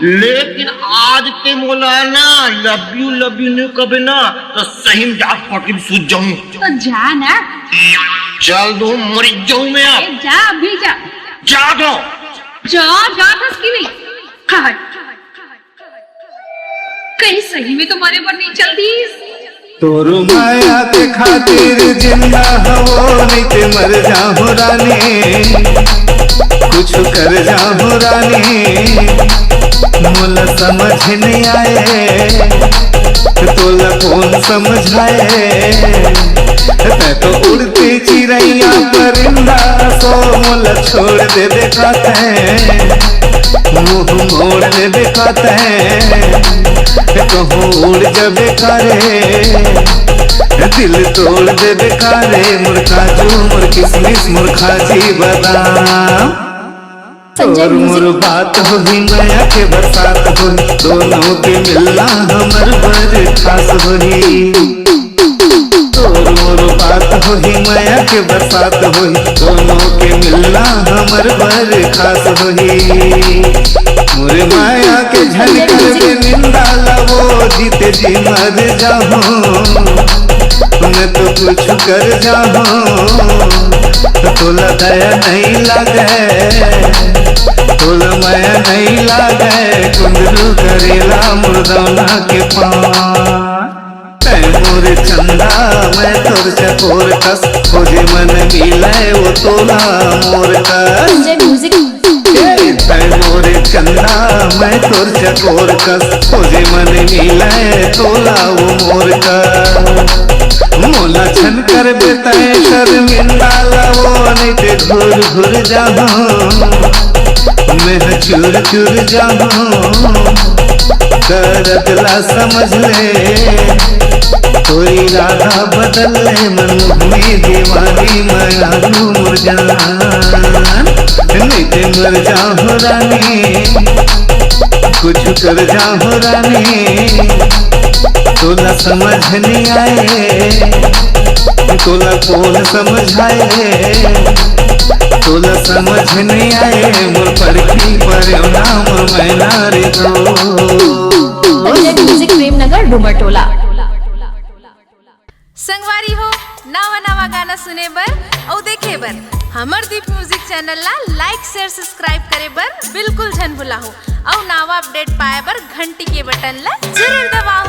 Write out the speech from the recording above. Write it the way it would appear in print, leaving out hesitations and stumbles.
लेकिन आज के मौलाना लव यू नहीं कभी ना तो सही में जाग पट के सूझ जाऊं। तो जा ना। चल दो मर जाऊं मैं अब। जा अभी जा। जा दो। जा की नहीं। कहीं सही में तुम्हारे पर नहीं चलती। तोरू माया के खातिर जिंदा हवो नीचे मर जाहु रानी, कुछ कर जाहु रानी। मोला समझ नहीं आए तोला कौन समझाए। मैं तो उड़ती चिड़ैया परिंदा सो मोला छोड़ दे देखाते, मुँह मोड़ दे देखाते। कहूँ उड़ जबे करे दिल तोड़ दे बेकारे। मुर्खाजू मुर किसमिस मुर्खाजी बादाम। और मोर बात होही माया के बरसात होही, दोनों के मिलना हमर बर खास होही। और मोर बात होही माया के बरसात होही, दोनों के मिलना हमर बर खास होही। मोरे माया के झलकर में निंदा लवो जीते जी मर जाऊं। मैं तो कुछ कर जाऊं तोला दया नहीं लागे, तोला माया नहीं लागे। कुंदरू करेला मुर्दाना के पान। मोरे चंदा मैं तोर चकोर कस खोजे मन मिले वो तोला मोर कस। मोरे चंदा मैं तोर चकोर कस खोजे मन मिले तोला वो मोर का। मोला छन कर बेताए शर्मिंदा लवो नहीं ते घुर घुर जाऊं। मैं चूर चूर जाऊं दर्द ला समझ ले, कोई राधा बदल ले। मन में दीवानी माया मुरझान नीचे मर जाऊं रानी, कुछ कर जाऊं रानी। तोला समझ नहीं आए तोला कौन समझाए, तोला समझ नहीं आए। मोर परखी पर नाम मैना रे म्यूजिक प्रेमनगर डुमरटोला। संगवारी हो नवा नवा गाना सुने बर और देखे बर हमर दीप म्यूजिक चैनल ला लाइक शेयर सब्सक्राइब करे बर बिल्कुल झन भुला हो। और नवा अपडेट पाए बर घंटी के बटन ला जरूर दबाओ।